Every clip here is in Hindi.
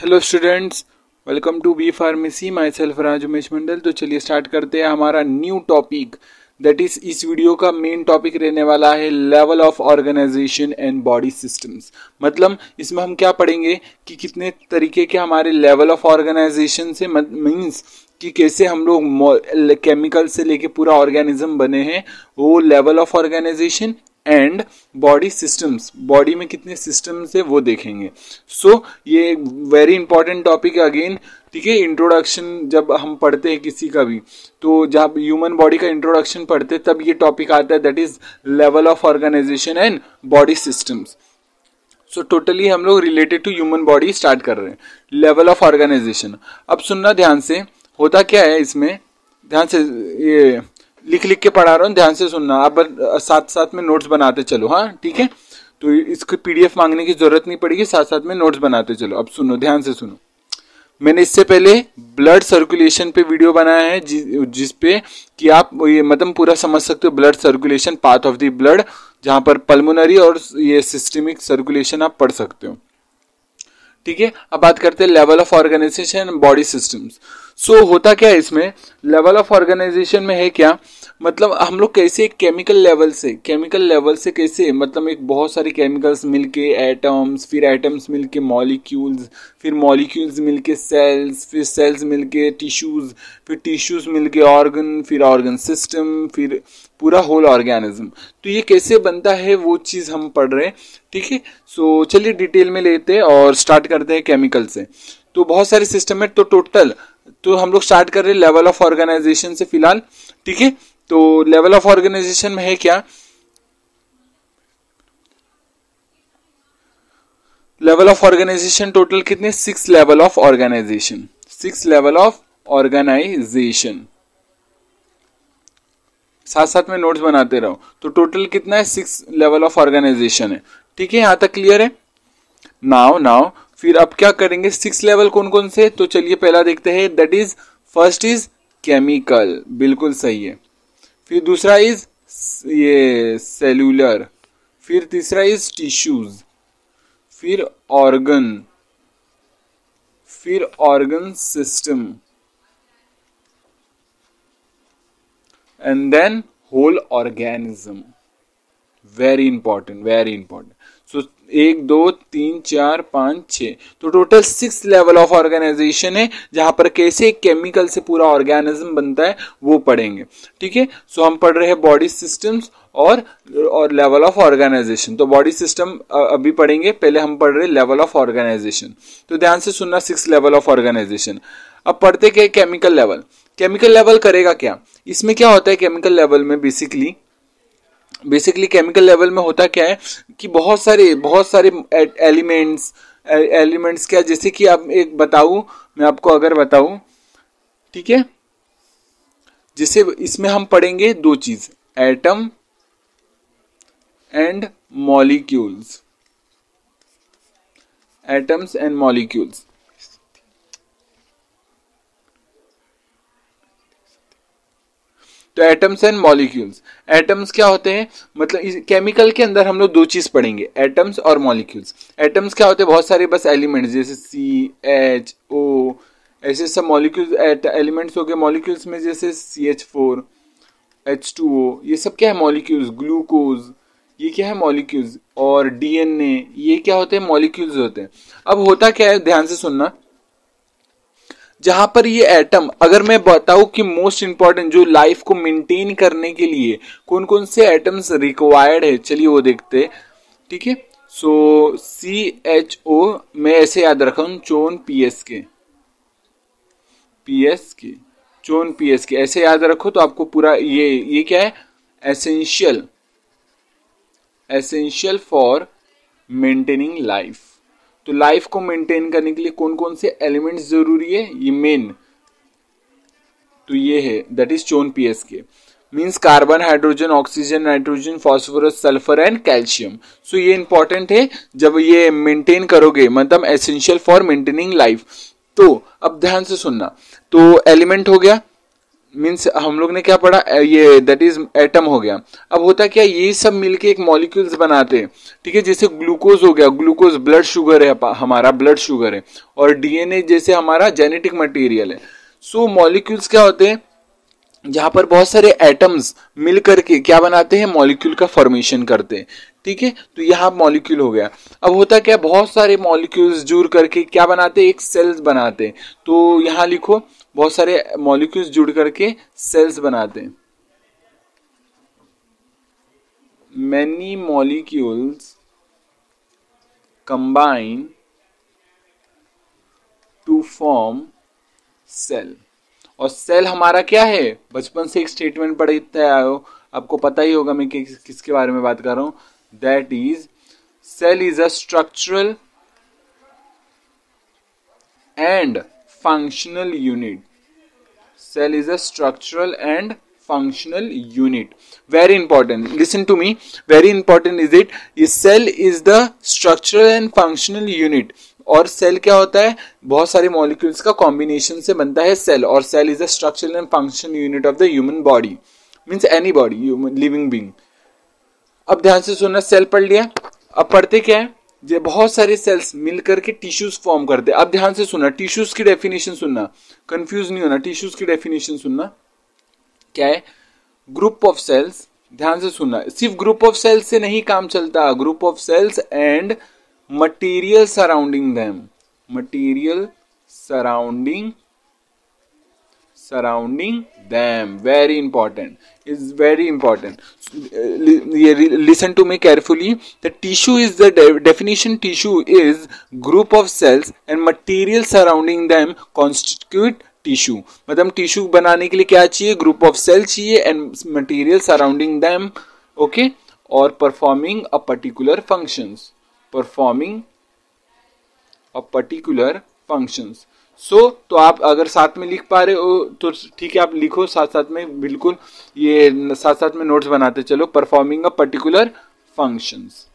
Hello students, welcome to B pharmacy. Myself Raj Umesh Mandal. तो चलिए स्टार्ट करते हैं हमारा न्यू टॉपिक। दैट इज इस वीडियो का मेन टॉपिक रहने वाला है level of organisation and body systems. मतलब इसमें हम क्या पढ़ेंगे कि कितने तरीके के हमारे लेवल ऑफ ऑर्गेनाइजेशन से मीन्स कि कैसे हम लोग केमिकल से लेके पूरा ऑर्गेनिज्म बने हैं, वो level of organisation and body systems, body में कितने सिस्टम्स है वो देखेंगे। सो ये वेरी इंपॉर्टेंट टॉपिक है अगेन, ठीक है। इंट्रोडक्शन जब हम पढ़ते हैं किसी का भी, तो जब ह्यूमन बॉडी का इंट्रोडक्शन पढ़ते हैं तब ये टॉपिक आता है, that is level of organisation and body systems. So totally हम लोग related to human body start कर रहे हैं। लेवल ऑफ ऑर्गेनाइजेशन, अब सुनना ध्यान से, होता क्या है इसमें, ध्यान से ये लिख लिख के पढ़ा रहा हूँ, ध्यान से सुनना। आप साथ साथ में नोट्स बनाते चलो, हाँ ठीक है। तो इसको पीडीएफ मांगने की जरूरत नहीं पड़ेगी, साथ साथ में नोट्स बनाते चलो। अब सुनो, ध्यान से सुनो। मैंने इससे पहले ब्लड सर्कुलेशन पे वीडियो बनाया है जिसपे कि आप ये मतलब पूरा समझ सकते हो blood circulation, path of the blood, जहां पर पल्मोनरी और ये सिस्टमिक सर्कुलेशन आप पढ़ सकते हो, ठीक है। अब बात करते हैं level of organization body systems. So होता क्या है इसमें, लेवल ऑफ ऑर्गेनाइजेशन में है क्या, मतलब हम लोग कैसे केमिकल लेवल से कैसे, मतलब एक बहुत सारे केमिकल्स मिलके एटम्स, फिर एटम्स मिलके मॉलिक्यूल्स, फिर मॉलिक्यूल्स मिलके सेल्स, फिर सेल्स मिलके टिश्यूज, फिर टिश्यूज मिलके ऑर्गन, फिर ऑर्गन सिस्टम, फिर पूरा होल ऑर्गेनिज्म। तो ये कैसे बनता है वो चीज हम पढ़ रहे हैं, ठीक है। सो चलिए डिटेल में लेते हैं और स्टार्ट करते हैं केमिकल से। तो बहुत सारे सिस्टम है, तो टोटल तो हम लोग स्टार्ट कर रहे हैं लेवल ऑफ ऑर्गेनाइजेशन से फिलहाल, ठीक है। तो लेवल ऑफ ऑर्गेनाइजेशन में है क्या, लेवल ऑफ ऑर्गेनाइजेशन टोटल कितने, 6 level of organisation, 6 level of organisation. साथ साथ में नोट्स बनाते रहो। तो टोटल कितना है, 6 लेवल ऑफ ऑर्गेनाइजेशन है, ठीक है। यहां तक क्लियर है। नाउ फिर अब क्या करेंगे, 6 लेवल कौन कौन से, तो चलिए पहला देखते हैं, that is first is chemical, बिल्कुल सही है। फिर दूसरा इज ये सेल्यूलर, फिर तीसरा इज टिश्यूज, फिर ऑर्गन, फिर organ system, and then whole organism. Very important. So 1 2 3 4 5 6, तो टोटल 6 लेवल ऑफ ऑर्गेनाइजेशन है, जहां पर कैसे केमिकल से पूरा ऑर्गेनिज्म बनता है वो पढ़ेंगे, ठीक है। सो हम पढ़ रहे हैं बॉडी सिस्टम्स और लेवल ऑफ ऑर्गेनाइजेशन। तो बॉडी सिस्टम अभी पढ़ेंगे, पहले हम पढ़ रहे हैं लेवल ऑफ ऑर्गेनाइजेशन। तो ध्यान से सुनना, 6 लेवल ऑफ ऑर्गेनाइजेशन। अब पढ़ते क्या, केमिकल लेवल। केमिकल लेवल करेगा क्या, इसमें क्या होता है केमिकल लेवल में, बेसिकली केमिकल लेवल में होता क्या है कि बहुत सारे एलिमेंट्स क्या, जैसे कि आप एक बताऊं, मैं आपको अगर बताऊं, ठीक है, जैसे इसमें हम पढ़ेंगे 2 चीज, atom and molecules, atoms and molecules. तो एटम्स एंड मॉलिक्यूल्स, एटम्स क्या होते हैं, मतलब केमिकल के अंदर हम लोग 2 चीज पढ़ेंगे, एटम्स और मॉलिक्यूल्स। एटम्स क्या होते हैं, बहुत सारे बस एलिमेंट्स, जैसे CHO, ऐसे सब मॉलिक्यूल्स एलिमेंट्स हो गए। मॉलिक्यूल्स में जैसे CH4, H2O, ये सब क्या है मॉलिक्यूल्स। ग्लूकोज, ये क्या है मॉलिक्यूल्स। और DNA, ये क्या होते हैं, मॉलिक्यूल्स होते हैं। अब होता क्या है, ध्यान से सुनना, जहां पर ये एटम, अगर मैं बताऊं कि मोस्ट इंपॉर्टेंट जो लाइफ को मेंटेन करने के लिए कौन कौन से एटम्स रिक्वायर्ड है, चलिए वो देखते, ठीक है। सो CHO मैं ऐसे याद रखा हूं, चोन PSK, चोन PSK ऐसे याद रखो, तो आपको पूरा ये क्या है, एसेंशियल फॉर मेंटेनिंग लाइफ। तो लाइफ को मेंटेन करने के लिए कौन कौन से एलिमेंट्स जरूरी है, ये मेन, तो ये है, that is CHON PSK, means carbon, hydrogen, oxygen, nitrogen, phosphorus, sulphur and calcium. So ये इंपॉर्टेंट है जब ये मेंटेन करोगे, मतलब एसेंशियल फॉर मेंटेनिंग लाइफ। तो अब ध्यान से सुनना, तो एलिमेंट हो गया, मीन्स हम लोग ने क्या पढ़ा, ये दैट इज एटम हो गया। अब होता क्या, ये सब मिलके एक मॉलिक्यूल्स बनाते हैं, ठीक है। जैसे ग्लूकोज हो गया, ग्लूकोज ब्लड शुगर है, हमारा ब्लड शुगर है, और डीएनए जैसे हमारा जेनेटिक मटेरियल है। सो मॉलिक्यूल्स क्या होते हैं, जहां पर बहुत सारे एटम्स मिल करके क्या बनाते हैं, मॉलिक्यूल का फॉर्मेशन करते हैं, ठीक है। तो यहाँ मॉलिक्यूल हो गया। अब होता क्या, बहुत सारे मॉलिक्यूल्स जुड़ करके क्या बनाते हैं, एक सेल्स बनाते हैं। तो यहाँ लिखो, बहुत सारे मॉलिक्यूल्स जुड़ करके सेल्स बनाते हैं। Many molecules combine to form cell. और सेल हमारा क्या है, बचपन से एक स्टेटमेंट पढ़ते आए हो, आपको पता ही होगा मैं किसके बारे में बात कर रहा हूं। That is cell is a structural and functional unit. Cell is a structural and functional unit. Very important, listen to me, very important is it. ये cell is the structural and functional unit. और सेल क्या होता है, बहुत सारे मॉलिक्यूल्स का कॉम्बिनेशन से बनता है सेल। और cell is the structural and functional unit of the human body, means any body, living being. अब ध्यान से सुनना, सेल पढ़ लिया। अब पढ़ते क्या है, ये बहुत सारे सेल्स मिलकर के टिश्यूज फॉर्म करते हैं। अब ध्यान से सुनना, टिश्यूज की डेफिनेशन सुनना, कंफ्यूज नहीं होना। टिश्यूज की डेफिनेशन सुनना क्या है, ग्रुप ऑफ सेल्स। ध्यान से सुनना, सिर्फ ग्रुप ऑफ सेल्स से नहीं काम चलता, group of cells and material surrounding them, material surrounding them, very important, is very important. Listen to me carefully. The tissue is the definition, tissue is group of cells and material surrounding them constitute tissue. मतलब टिश्यू बनाने के लिए क्या चाहिए, ग्रुप ऑफ सेल चाहिए and material surrounding them, okay, और performing a particular functions, performing a particular functions. तो आप अगर साथ में लिख पा रहे हो तो ठीक है, आप लिखो साथ साथ में, बिल्कुल ये साथ साथ में नोट्स बनाते चलो। परफॉर्मिंग अ पर्टिकुलर फंक्शंस,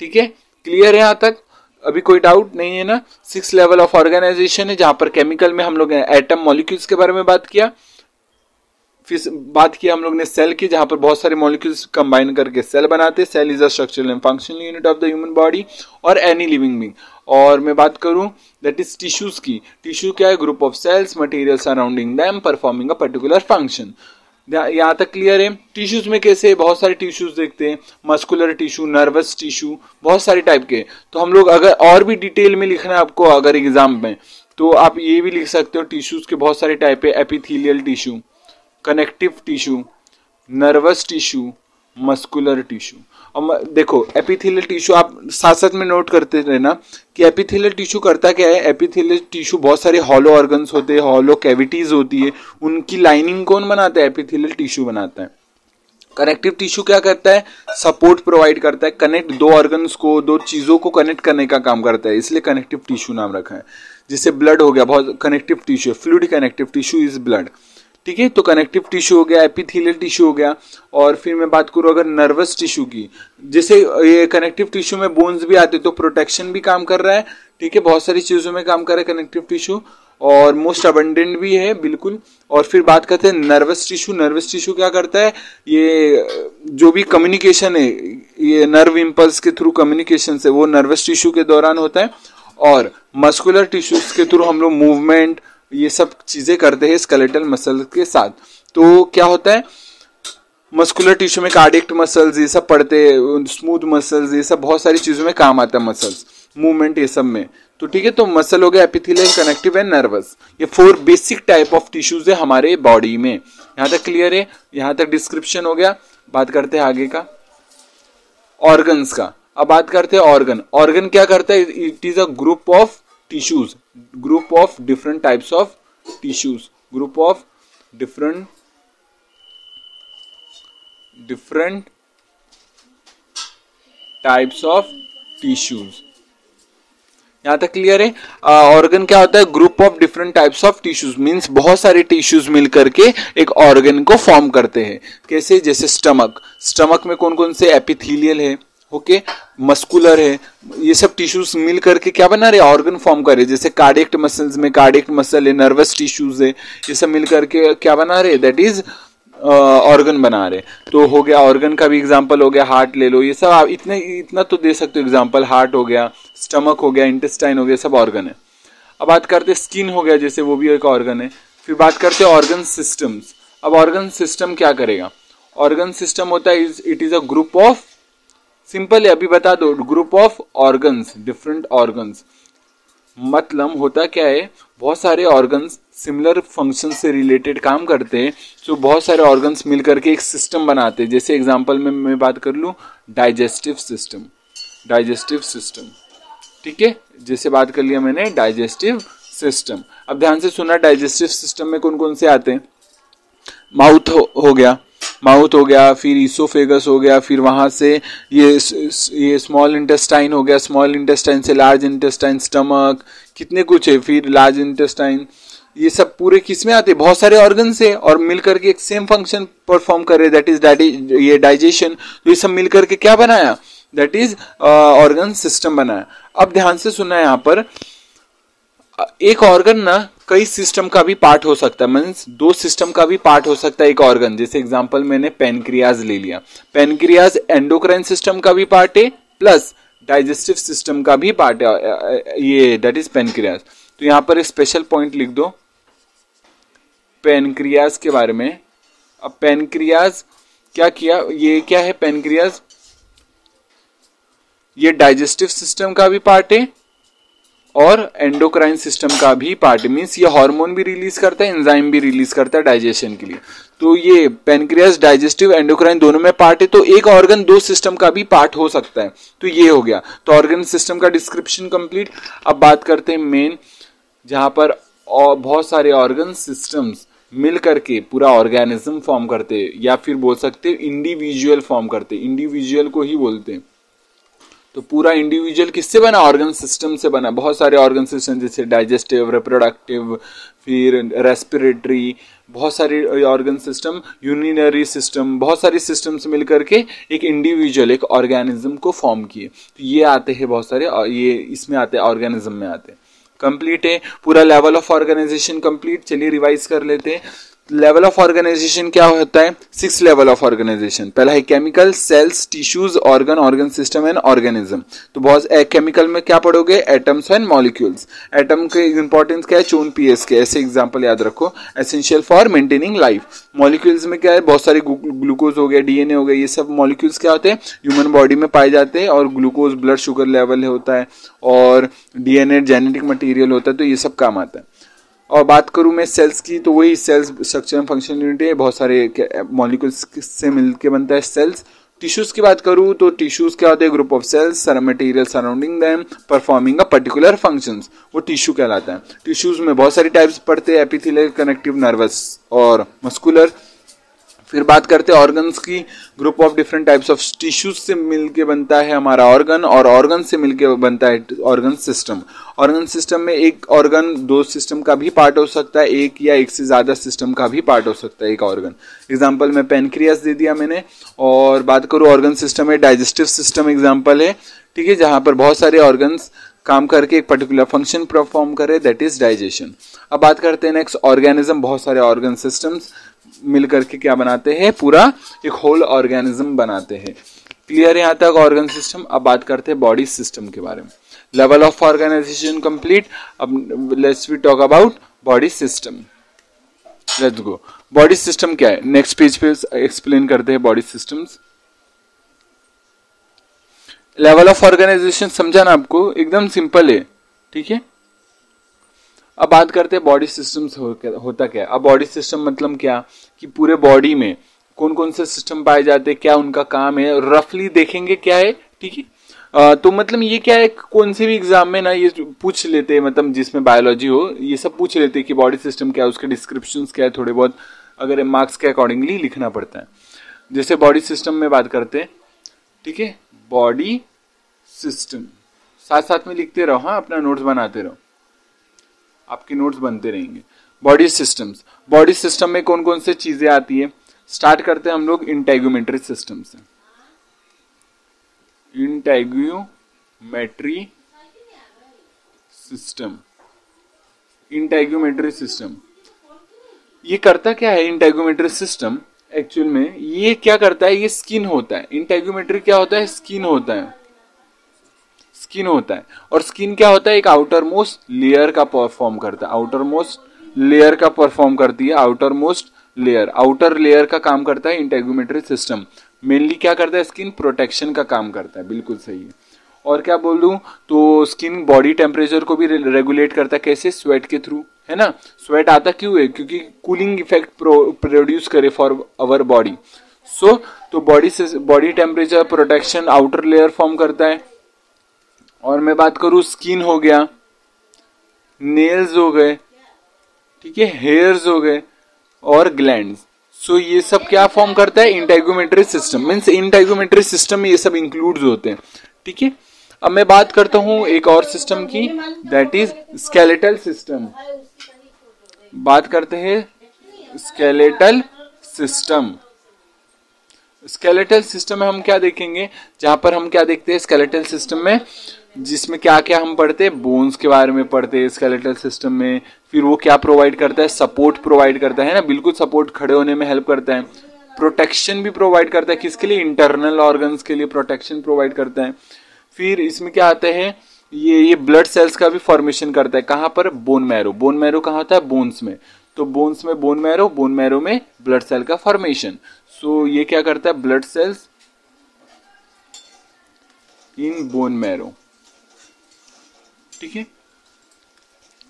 ठीक है, क्लियर है यहाँ तक, अभी कोई डाउट नहीं है ना। 6 लेवल ऑफ ऑर्गेनाइजेशन है, जहां पर केमिकल में हम लोग एटम मॉलिक्यूल्स के बारे में बात किया, फिर बात किया हम लोग ने सेल की, जहां पर बहुत सारे मॉलिक्यूल्स कंबाइन करके सेल बनाते हैं। Cell is a structural and functional unit of the human body और एनी लिविंग बीइंग। और मैं बात करूं दैट इज टिश्यूज की, टिश्यू क्या है, group of cells, material surrounding them, performing a particular function. यहां तक क्लियर है। टिश्यूज में कैसे, बहुत सारे टिश्यूज देखते हैं, मस्कुलर टिश्यू, नर्वस टिश्यू, बहुत सारे टाइप के। तो हम लोग अगर और भी डिटेल में लिखना है आपको अगर एग्जाम में, तो आप ये भी लिख सकते हो, टिश्यूज के बहुत सारे टाइप है, epithelial tissue, connective tissue, nervous tissue, muscular tissue. अब देखो एपिथेलियल टिश्यू आप साथ साथ में नोट करते रहना कि एपिथेलियल टिश्यू करता क्या है। एपिथेलियल टिश्यू बहुत सारे हॉलो ऑर्गन्स होते हैं, हॉलो कैविटीज होती है, उनकी लाइनिंग कौन बनाता है, एपिथेलियल टिश्यू बनाता है। कनेक्टिव टिश्यू क्या करता है, सपोर्ट प्रोवाइड करता है, कनेक्ट दो ऑर्गन्स को, दो चीजों को कनेक्ट करने का काम करता है, इसलिए कनेक्टिव टिश्यू नाम रखा है। जिससे ब्लड हो गया, बहुत connective tissue, fluid connective tissue is blood, ठीक है। तो कनेक्टिव टिश्यू हो गया, एपिथेलियल टिश्यू हो गया। और फिर मैं बात करूं अगर नर्वस टिश्यू की, जैसे ये कनेक्टिव टिश्यू में बोन्स भी आते, तो प्रोटेक्शन भी काम कर रहा है, ठीक है, बहुत सारी चीजों में काम कर रहा है कनेक्टिव टिश्यू, और मोस्ट अबंडेंट भी है, बिल्कुल। और फिर बात करते हैं नर्वस टिश्यू। नर्वस टिश्यू क्या करता है, ये जो भी कम्युनिकेशन है, ये नर्व इंपल्स के थ्रू कम्युनिकेशन से, वो नर्वस टिश्यू के दौरान होता है। और मस्कुलर टिश्यूज के थ्रू हम लोग मूवमेंट, ये सब चीजें करते हैं स्केलेटल मसल के साथ। तो क्या होता है, मस्कुलर टिश्यू में कार्डियक मसल्स ये सब पढ़ते हैं, स्मूथ मसल्स, ये सब बहुत सारी चीजों में काम आता है, मसल्स मूवमेंट ये सब में। तो ठीक है, तो मसल हो गया, एपिथेलियल, कनेक्टिव एंड नर्वस, ये 4 बेसिक टाइप ऑफ टिश्यूज है हमारे बॉडी में। यहां तक क्लियर है, यहां तक डिस्क्रिप्शन हो गया। बात करते हैं आगे का, ऑर्गन्स का। अब बात करते हैं ऑर्गन। ऑर्गन क्या करता है, it is a group of tissues, group of different types of tissues, group of different types of tissues। यहां तक क्लियर है। ऑर्गन क्या होता है, group of different types of tissues, means बहुत सारे टिश्यूज मिलकर के एक ऑर्गन को फॉर्म करते हैं। कैसे, जैसे स्टमक, स्टमक में कौन कौन से, एपिथेलियल है, ओके, मस्कुलर है, ये सब टिश्यूज मिल करके क्या बना रहे, ऑर्गन फॉर्म कर रहे। जैसे कार्डियक मसल्स में कार्डियक मसल है, नर्वस टिश्यूज है, ये सब मिल करके क्या बना रहे, दैट इज ऑर्गन बना रहे। तो हो गया ऑर्गन का भी एग्जांपल, हो गया हार्ट ले लो, ये सब आप इतना तो दे सकते हो एग्जांपल, हार्ट हो गया, स्टमक हो गया, इंटेस्टाइन हो गया, सब ऑर्गन है। अब बात करते स्किन हो गया, जैसे वो भी एक ऑर्गन है। फिर बात करते ऑर्गन सिस्टम्स। अब ऑर्गन सिस्टम क्या करेगा, ऑर्गन सिस्टम होता है it is a group of, simple है, अभी बता दो, group of organs, different organs. मतलब होता क्या है, बहुत सारे ऑर्गन्स सिमिलर फंक्शन से रिलेटेड काम करते हैं, तो बहुत सारे ऑर्गन्स मिलकर के एक सिस्टम बनाते हैं। जैसे एग्जांपल में मैं बात कर लूं, डाइजेस्टिव सिस्टम, डाइजेस्टिव सिस्टम, ठीक है, जैसे बात कर लिया मैंने डाइजेस्टिव सिस्टम। अब ध्यान से सुना, डाइजेस्टिव सिस्टम में कौन कौन से आते हैं, माउथ हो गया, माउथ हो गया, फिर ईसोफेगस हो गया, फिर वहां से ये स्मॉल इंटेस्टाइन हो गया, स्मॉल इंटेस्टाइन से लार्ज इंटेस्टाइन, स्टमक, कितने कुछ है, फिर लार्ज इंटेस्टाइन, ये सब पूरे किस में आते हैं, बहुत सारे ऑर्गन से, और मिलकर के एक सेम फंक्शन परफॉर्म कर रहे, दैट इज ये डाइजेशन। तो ये सब मिलकर के क्या बनाया, दैट इज ऑर्गन सिस्टम बनाया। अब ध्यान से सुनना है, यहां पर एक ऑर्गन ना कई सिस्टम का भी पार्ट हो सकता है, मीन्स दो सिस्टम का भी पार्ट हो सकता है एक ऑर्गन। जैसे एग्जांपल मैंने पेनक्रियाज ले लिया, पेनक्रियाज एंडोक्राइन सिस्टम का भी पार्ट है प्लस डाइजेस्टिव सिस्टम का भी पार्ट है, ये दैट इज पेनक्रियाज। तो यहां पर एक स्पेशल पॉइंट लिख दो पेनक्रियाज के बारे में। अब पेनक्रियाज क्या किया, ये क्या है, पेनक्रियाज ये डाइजेस्टिव सिस्टम का भी पार्ट है और एंडोक्राइन सिस्टम का भी पार्ट, मीन्स ये हार्मोन भी रिलीज करता है, एंजाइम भी रिलीज करता है डाइजेशन के लिए। तो ये पेनक्रियास डाइजेस्टिव एंडोक्राइन दोनों में पार्ट है, तो एक ऑर्गन दो सिस्टम का भी पार्ट हो सकता है। तो ये हो गया, तो ऑर्गन सिस्टम का डिस्क्रिप्शन कंप्लीट। अब बात करते हैं मेन, जहां पर बहुत सारे ऑर्गन सिस्टम्स मिल करके पूरा ऑर्गेनिज्म फॉर्म करते हैं, या फिर बोल सकते हैं इंडिविजुअल फॉर्म करते हैं, इंडिविजुअल को ही बोलते हैं। तो पूरा इंडिविजुअल किससे बना, ऑर्गन सिस्टम से बना। बहुत सारे ऑर्गन सिस्टम जैसे डाइजेस्टिव, रिप्रोडक्टिव, फिर रेस्पिरेटरी, बहुत सारे ऑर्गन सिस्टम, यूरिनरी सिस्टम, बहुत सारे सिस्टम्स मिलकर के एक इंडिविजुअल, एक ऑर्गेनिज्म को फॉर्म किए। तो ये आते हैं बहुत सारे, ये इसमें आते हैं, ऑर्गेनिज्म में आते हैं। कंप्लीट है पूरा लेवल ऑफ ऑर्गेनाइजेशन कंप्लीट। चलिए रिवाइज कर लेते हैं। लेवल ऑफ ऑर्गेनाइजेशन क्या होता है, 6 लेवल ऑफ ऑर्गेनाइजेशन। पहला है chemical, cells, tissues, organ, organ system and organism. तो बहुत केमिकल में क्या पढ़ोगे, एटम्स एंड मॉलिक्यूल्स। एटम के इंपॉर्टेंस क्या है, चून पीएस के, ऐसे एग्जांपल याद रखो, essential for maintaining life. Molecules में क्या है, बहुत सारे ग्लूकोज हो गया, डीएनए हो गया, ये सब मॉलिक्यूल्स क्या होते हैं, ह्यूमन बॉडी में पाए जाते हैं, और ग्लूकोज ब्लड शुगर लेवल होता है, और डीएनए जेनेटिक मटेरियल होता है, तो ये सब काम आता है। और बात करूं मैं सेल्स की, तो वही cells structure and function unit है, बहुत सारे मॉलिक्यूल्स से मिलके बनता है सेल्स। टिश्यूज की बात करूं तो टिश्यूज क्या होते हैं, group of cells, material surrounding them performing a particular functions, वो टिश्यू कहलाता है। टिश्यूज में बहुत सारी टाइप्स पड़ते हैं, एपिथेलियल, कनेक्टिव, नर्वस और मस्कुलर। फिर बात करते हैं ऑर्गन्स की, group of different types of tissues से मिलके बनता है हमारा ऑर्गन, और ऑर्गन से मिलके बनता है ऑर्गन सिस्टम। ऑर्गन सिस्टम में एक ऑर्गन दो सिस्टम का भी पार्ट हो सकता है, एक या एक से ज्यादा सिस्टम का भी पार्ट हो सकता है एक ऑर्गन। एग्जांपल में पेनक्रियास दे दिया मैंने। और बात करूं ऑर्गन सिस्टम में, डाइजेस्टिव सिस्टम एग्जांपल है, ठीक है, जहां पर बहुत सारे ऑर्गन्स काम करके एक पर्टिकुलर फंक्शन परफॉर्म करे, दैट इज डाइजेशन। अब बात करते हैं नेक्स्ट ऑर्गेनिज्म। बहुत सारे ऑर्गन सिस्टम्स मिल करके क्या बनाते हैं, पूरा एक होल ऑर्गेनिज्म बनाते हैं। क्लियर है यहाँ तक ऑर्गन सिस्टम। अब बात करते हैं बॉडी सिस्टम के बारे में। Level of organization complete. अब let's we talk about body system. Let's go. Body system क्या है, नेक्स्ट पेज पे एक्सप्लेन करते हैं body systems. Level of organization समझा ना आपको, एकदम सिंपल है, ठीक है। अब बात करते हैं बॉडी सिस्टम्स होता क्या है। अब बॉडी सिस्टम मतलब क्या, कि पूरे बॉडी में कौन कौन से सिस्टम पाए जाते हैं, क्या उनका काम है, रफली देखेंगे क्या है, ठीक है। तो मतलब ये क्या है, कौन से भी एग्जाम में ना ये पूछ लेते हैं, मतलब जिसमें बायोलॉजी हो ये सब पूछ लेते हैं कि बॉडी सिस्टम क्या है, उसके डिस्क्रिप्शंस क्या है, थोड़े बहुत अगर मार्क्स के अकॉर्डिंगली लिखना पड़ता है। जैसे बॉडी सिस्टम में बात करते हैं, ठीक है, बॉडी सिस्टम साथ साथ में लिखते रहो, हाँ, अपना नोट्स बनाते रहो, आपके नोट्स बनते रहेंगे। बॉडी सिस्टम्स, बॉडी सिस्टम में कौन कौन से चीजें आती है। स्टार्ट करते हैं हम लोग इंटेगुमेंट्री सिस्टम से। Integumentary system. इंटेग्यूमेट्री सिस्टम ये करता क्या है? इंटेग्यूमेट्री सिस्टम एक्चुअल में ये क्या करता है? ये स्किन होता है। इंटेग्यूमेट्री क्या होता है? स्किन होता है। स्किन होता है और स्किन क्या होता है? एक आउटर मोस्ट लेयर का परफॉर्म करता है। आउटर मोस्ट लेयर का परफॉर्म करती है। Outer most layer, outer layer का काम करता है इंटेग्यूमेट्री सिस्टम। मेनली क्या करता है? स्किन प्रोटेक्शन का काम करता है। बिल्कुल सही है। और क्या बोल दूं तो स्किन बॉडी टेम्परेचर को भी रेगुलेट करता है। कैसे? स्वेट के थ्रू, है ना। स्वेट आता क्यों है? क्योंकि कूलिंग इफेक्ट प्रोड्यूस करे फॉर अवर बॉडी। सो तो body temperature protection outer layer form करता है। और मैं बात करूं स्किन हो गया, नेल्स हो गए, ठीक है, हेयर्स हो गए और ग्लैंड्स। सो ये सब क्या फॉर्म करता है? Integumentary system. Means integumentary system में ये सब इंक्लूड होते हैं, ठीक है। अब मैं बात करता हूं एक और सिस्टम की, दैट इज स्केलेटल सिस्टम। बात करते हैं स्केलेटल सिस्टम। स्केलेटल सिस्टम में हम क्या देखेंगे? जहां पर हम क्या देखते हैं स्केलेटल सिस्टम में, जिसमें क्या क्या हम पढ़ते हैं? बोन्स के बारे में पढ़ते हैं स्केलेटल सिस्टम में। फिर वो क्या प्रोवाइड करता है? सपोर्ट प्रोवाइड करता है ना, बिल्कुल सपोर्ट, खड़े होने में हेल्प करता है। प्रोटेक्शन भी प्रोवाइड करता है। किसके लिए? इंटरनल ऑर्गन्स के लिए प्रोटेक्शन प्रोवाइड करता है। फिर इसमें क्या आता है? ये ब्लड सेल्स का भी फॉर्मेशन करता है। कहां पर? Bone marrow. बोन मैरो कहां होता है? बोन्स में। तो बोन्स में बोन मैरो में ब्लड सेल का फॉर्मेशन। सो ये क्या करता है? Blood cells in bone marrow, ठीक है।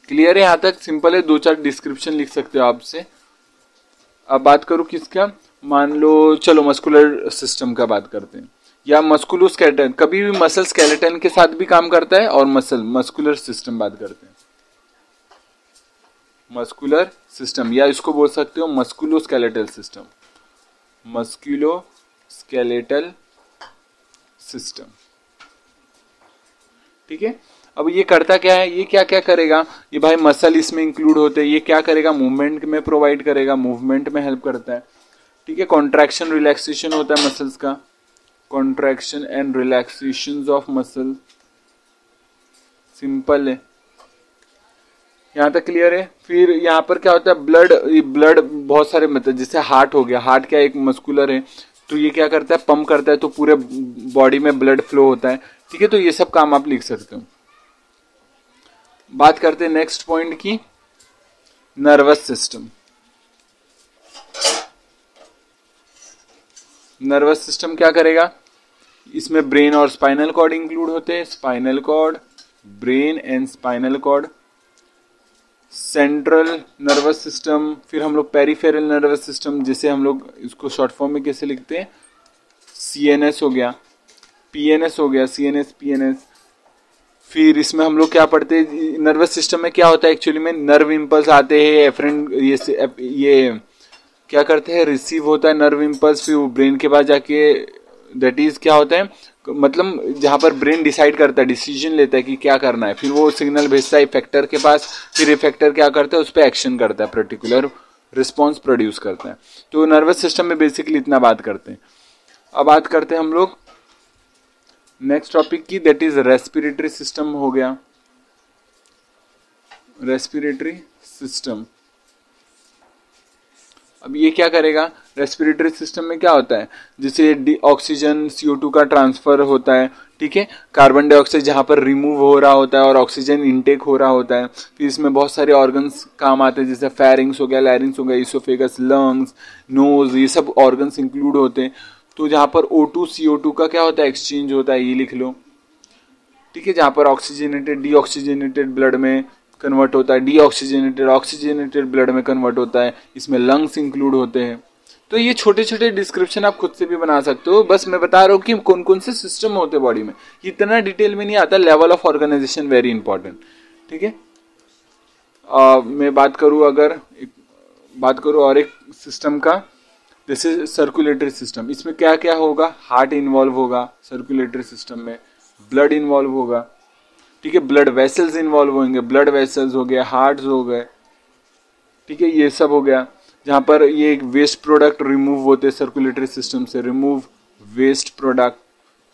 क्लियर है? यहां तक सिंपल है। 2-4 डिस्क्रिप्शन लिख सकते हो आपसे। अब बात करूं किसका? मान लो चलो मस्कुलर सिस्टम का बात करते हैं, या मस्कुलोस्केलेटन। कभी भी मसल स्केलेटन के साथ भी काम करता है और मस्कुलर सिस्टम बात करते हैं। मस्कुलर सिस्टम, या इसको बोल सकते हो मस्कुलोस्केलेटल सिस्टम। मस्कुलोस्केलेटल सिस्टम, ठीक है। अब ये करता क्या है? ये क्या क्या करेगा? ये भाई मसल इसमें इंक्लूड होते हैं। ये क्या करेगा? मूवमेंट में प्रोवाइड करेगा, मूवमेंट में हेल्प करता है, ठीक है। कॉन्ट्रैक्शन रिलैक्सेशन होता है मसल्स का, contraction and relaxation of muscle. Simple है, यहां तक क्लियर है। फिर यहाँ पर क्या होता है? ब्लड बहुत सारे मतलब जैसे हार्ट हो गया। हार्ट क्या एक मस्कुलर है, तो ये क्या करता है? पंप करता है, तो पूरे बॉडी में ब्लड फ्लो होता है, ठीक है। तो ये सब काम आप लिख सकते हो। बात करते हैं नेक्स्ट पॉइंट की, नर्वस सिस्टम। नर्वस सिस्टम क्या करेगा? इसमें ब्रेन और स्पाइनल कॉर्ड इंक्लूड होते हैं। Spinal cord, brain and spinal cord, central nervous system. फिर हम लोग पेरिफेरल नर्वस सिस्टम, जिसे हम लोग इसको शॉर्ट फॉर्म में कैसे लिखते हैं? सीएनएस हो गया, पीएनएस हो गया, सीएनएस पीएनएस। फिर इसमें हम लोग क्या पढ़ते हैं? नर्वस सिस्टम में क्या होता है एक्चुअली में? नर्व इम्पल्स आते हैं, एफरेंट ये क्या करते हैं? रिसीव होता है नर्व इम्पल्स, फिर वो ब्रेन के पास जाके, दैट इज क्या होता है? मतलब जहां पर ब्रेन डिसाइड करता है, डिसीजन लेता है कि क्या करना है, फिर वो सिग्नल भेजता है इफेक्टर के पास। फिर इफेक्टर क्या करता है? उस पर एक्शन करता है, पर्टिकुलर रिस्पॉन्स प्रोड्यूस करता है। तो नर्वस सिस्टम में बेसिकली इतना बात करते हैं। अब बात करते हैं हम लोग नेक्स्ट टॉपिक की, दैट इज रेस्पिरेटरी सिस्टम हो गया। रेस्पिरेटरी सिस्टम, अब ये क्या करेगा? रेस्पिरेटरी सिस्टम में क्या होता है? जैसे ऑक्सीजन CO2 का ट्रांसफर होता है, ठीक है। कार्बन डाइऑक्साइड जहां पर रिमूव हो रहा होता है और ऑक्सीजन इनटेक हो रहा होता है। फिर इसमें बहुत सारे ऑर्गन्स काम आते हैं, जैसे फेरिंग्स हो गया, लैरिंग्स हो गया, इसोफेगस, लंग्स, नोज, ये सब ऑर्गन्स इंक्लूड होते हैं। तो जहां पर O2 CO2 का क्या होता है? एक्सचेंज होता है, ये लिख लो, ठीक है। जहां पर ऑक्सीजनेटेड डीऑक्सीजनेटेड ब्लड में कन्वर्ट होता है, डीऑक्सीजनेटेड ऑक्सीजनेटेड ब्लड में कन्वर्ट होता है। इसमें लंग्स इंक्लूड होते हैं। तो ये छोटे छोटे डिस्क्रिप्शन आप खुद से भी बना सकते हो। बस मैं बता रहा हूँ कि कौन कौन से सिस्टम होते हैं बॉडी में, इतना डिटेल में नहीं आता। Level of organisation very important, ठीक है। मैं बात करूँ और एक सिस्टम का, जैसे सर्कुलेटरी सिस्टम। इसमें क्या क्या होगा? हार्ट इन्वॉल्व होगा सर्कुलेटरी सिस्टम में, ब्लड इन्वॉल्व होगा, ठीक है। ब्लड वेसल्स इन्वॉल्व होंगे, ब्लड वेसल्स हो गए, हार्ट्स हो गए, ठीक है, ये सब हो गया। जहां पर ये एक वेस्ट प्रोडक्ट रिमूव होते हैं सर्कुलेटरी सिस्टम से, रिमूव वेस्ट प्रोडक्ट,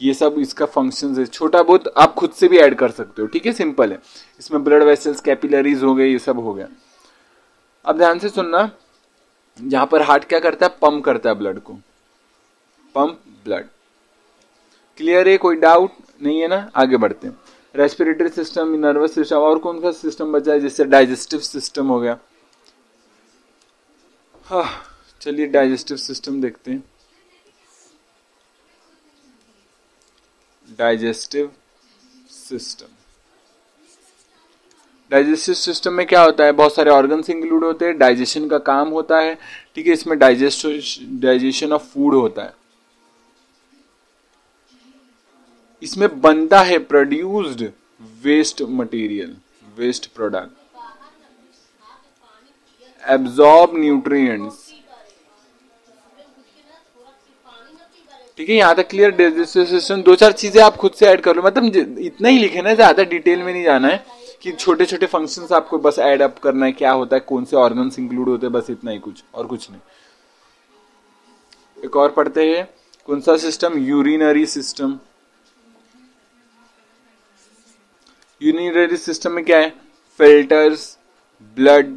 ये सब इसका फंक्शन है। छोटा बहुत आप खुद से भी ऐड कर सकते हो, ठीक है, सिंपल है। इसमें ब्लड वेसल्स, कैपिलरीज हो गए, ये सब हो गया। अब ध्यान से सुनना, जहां पर हार्ट क्या करता है, पंप करता है ब्लड को, पंप ब्लड। क्लियर है, कोई डाउट नहीं है ना? आगे बढ़ते हैं। रेस्पिरेटरी सिस्टम, नर्वस सिस्टम, और कौन सा सिस्टम बचा है? जैसे डाइजेस्टिव सिस्टम हो गया। हाँ, चलिए डाइजेस्टिव सिस्टम देखते हैं। डाइजेस्टिव सिस्टम, डाइजेस्टिव सिस्टम में क्या होता है? बहुत सारे ऑर्गन्स इंक्लूड होते हैं, डाइजेशन का काम होता है, ठीक है। इसमें डाइजेशन ऑफ फूड होता है, इसमें बनता है produced waste material, waste product, absorb nutrients, ठीक है। यहां तक क्लियर? डाइजेस्टिव सिस्टम, दो चार चीजें आप खुद से ऐड कर लो, मतलब इतना ही लिखे ना, ज्यादा डिटेल में नहीं जाना है, कि छोटे छोटे फंक्शंस आपको बस ऐड अप करना है, क्या होता है, कौन से ऑर्गन्स इंक्लूड होते हैं, बस इतना ही, कुछ और कुछ नहीं। एक और पढ़ते हैं, कौन सा system? Urinary system. Urinary system में क्या है? फिल्टर्स, ब्लड,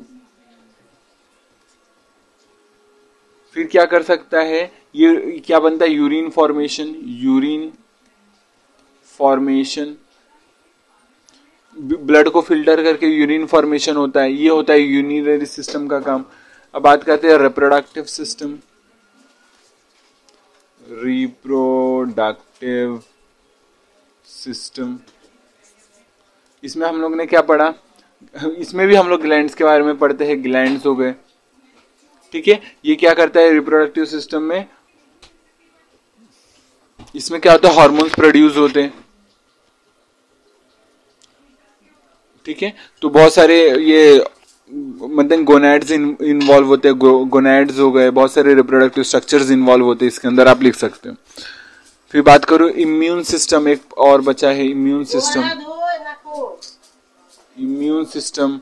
फिर क्या कर सकता है, ये क्या बनता है? Urine formation, urine formation, blood को फिल्टर करके यूरिन फॉर्मेशन होता है, ये होता है यूरिनरी सिस्टम का काम। अब बात करते हैं रिप्रोडक्टिव सिस्टम। रिप्रोडक्टिव सिस्टम, इसमें हम लोग ने क्या पढ़ा? इसमें भी हम लोग ग्लैंड्स के बारे में पढ़ते हैं, ग्लैंड्स हो गए, ठीक है। ये क्या करता है रिप्रोडक्टिव सिस्टम में? इसमें क्या होता है? हार्मोन्स प्रोड्यूस होते हैं, ठीक है। तो बहुत सारे ये मतलब गोनैड्स इन्वॉल्व होते हैं, गोनैड्स हो गए, बहुत सारे रिप्रोडक्टिव स्ट्रक्चर्स इन्वॉल्व होते हैं इसके अंदर, आप लिख सकते हो। फिर बात करो इम्यून सिस्टम, एक और बचा है इम्यून सिस्टम। इम्यून सिस्टम,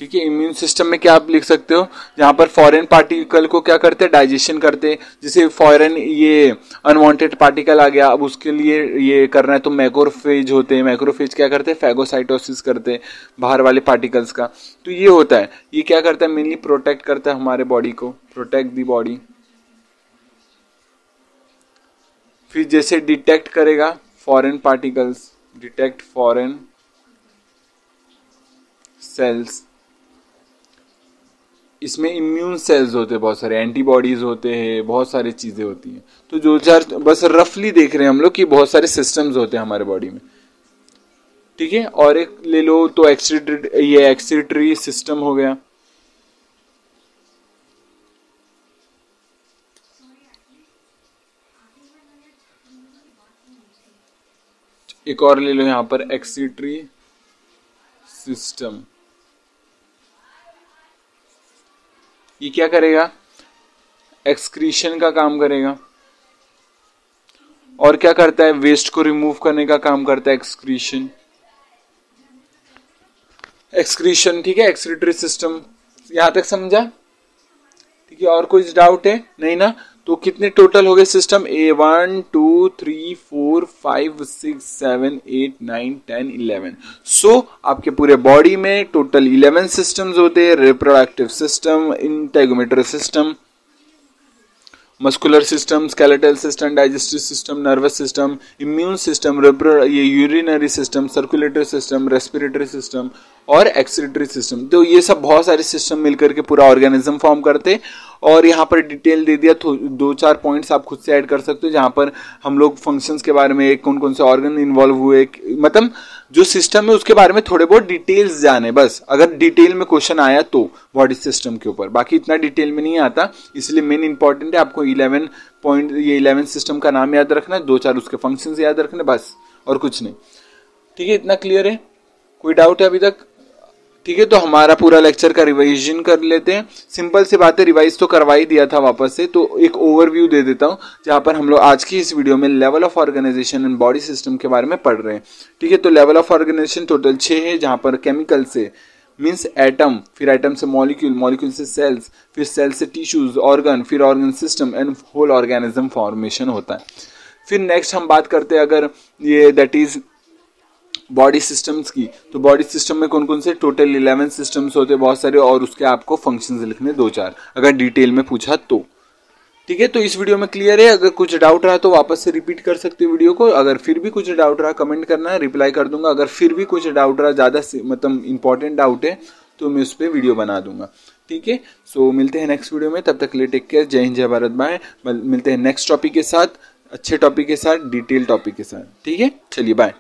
ठीक है। इम्यून सिस्टम में क्या आप लिख सकते हो? जहां पर फॉरेन पार्टिकल को क्या करते हैं? डाइजेशन करते हैं। जैसे फॉरेन ये अनवांटेड पार्टिकल आ गया, अब उसके लिए ये करना है तो मैक्रोफेज होते हैं। मैक्रोफेज क्या करते हैं? फैगोसाइटोसिस करते हैं बाहर वाले पार्टिकल्स का। तो ये होता है, ये क्या करता है? मेनली प्रोटेक्ट करता है हमारे बॉडी को, प्रोटेक्ट दी बॉडी। फिर जैसे डिटेक्ट करेगा foreign particles, detect foreign cells. इसमें इम्यून सेल्स होते हैं, बहुत सारे एंटीबॉडीज होते हैं, बहुत सारी चीजें होती हैं। तो जो चार बस रफली देख रहे हैं हम लोग कि बहुत सारे सिस्टम्स होते हैं हमारे बॉडी में, ठीक है। और एक ले लो तो ये एक्सीटरी सिस्टम हो गया, एक और ले लो यहां पर एक्सीटरी सिस्टम। ये क्या करेगा? एक्सक्रीशन का काम करेगा। और क्या करता है? वेस्ट को रिमूव करने का काम करता है एक्सक्रीशन, एक्सक्रीशन, ठीक है। एक्सक्रीटरी सिस्टम, यहां तक समझा? ठीक है। और कोई डाउट है? नहीं ना? तो कितने टोटल हो गए सिस्टम? 1 2 3 4 5 6 7 8 9 10 11। सो आपके पूरे बॉडी में टोटल 11 सिस्टम्स होते हैं। Reproductive system, integumentary system, muscular system, skeletal system, digestive system, nervous system, immune system, ये urinary system, circulatory system, respiratory system और एक्सक्रीटरी सिस्टम। तो ये सब बहुत सारे सिस्टम मिलकर के पूरा ऑर्गेनिज्म फॉर्म करते। और यहाँ पर डिटेल दे दिया, दो चार पॉइंट्स आप खुद से ऐड कर सकते हो, जहां पर हम लोग फंक्शंस के बारे में, कौन कौन से ऑर्गन इन्वॉल्व हुए, मतलब जो सिस्टम है उसके बारे में थोड़े बहुत डिटेल्स जाने, बस अगर डिटेल में क्वेश्चन आया तो बॉडी सिस्टम के ऊपर, बाकी इतना डिटेल में नहीं आता। इसलिए मेन इंपॉर्टेंट है आपको 11 पॉइंट, ये 11 सिस्टम का नाम याद रखना है, दो चार उसके फंक्शंस याद रखने, बस और कुछ नहीं, ठीक है। इतना क्लियर है? कोई डाउट है अभी तक? ठीक है, तो हमारा पूरा लेक्चर का रिवाइजन कर लेते हैं। सिंपल सी बात है, रिवाइज तो करवा ही दिया था वापस से, तो एक ओवरव्यू दे देता हूं जहां पर हम लोग आज की इस वीडियो में level of organisation and body system के बारे में पढ़ रहे हैं। ठीक है, तो लेवल ऑफ ऑर्गेनाइजेशन टोटल 6 है, जहां पर केमिकल से मीन्स एटम, फिर एटम से मॉलिक्यूल, मॉलिक्यूल से सेल्स, फिर सेल से टिश्यूज, ऑर्गन, फिर organ system and whole organism formation होता है। फिर नेक्स्ट हम बात करते हैं अगर ये दैट इज बॉडी सिस्टम्स की, तो बॉडी सिस्टम में कौन कौन से, टोटल 11 सिस्टम्स होते हैं बहुत सारे, और उसके आपको फंक्शंस लिखने 2-4 अगर डिटेल में पूछा तो। ठीक है, तो इस वीडियो में क्लियर है। अगर कुछ डाउट रहा तो वापस से रिपीट कर सकते हो वीडियो को। अगर फिर भी कुछ डाउट रहा कमेंट करना है, रिप्लाई कर दूंगा। अगर फिर भी कुछ डाउट रहा, ज़्यादा मतलब इंपॉर्टेंट डाउट है, तो मैं उस पर वीडियो बना दूंगा। ठीक है, सो मिलते हैं नेक्स्ट वीडियो में, तब तक के लिए टेक केयर, जय हिंद जय भारत, बाय। मिलते हैं नेक्स्ट टॉपिक के साथ, अच्छे टॉपिक के साथ, डिटेल टॉपिक के साथ। ठीक है, चलिए बाय।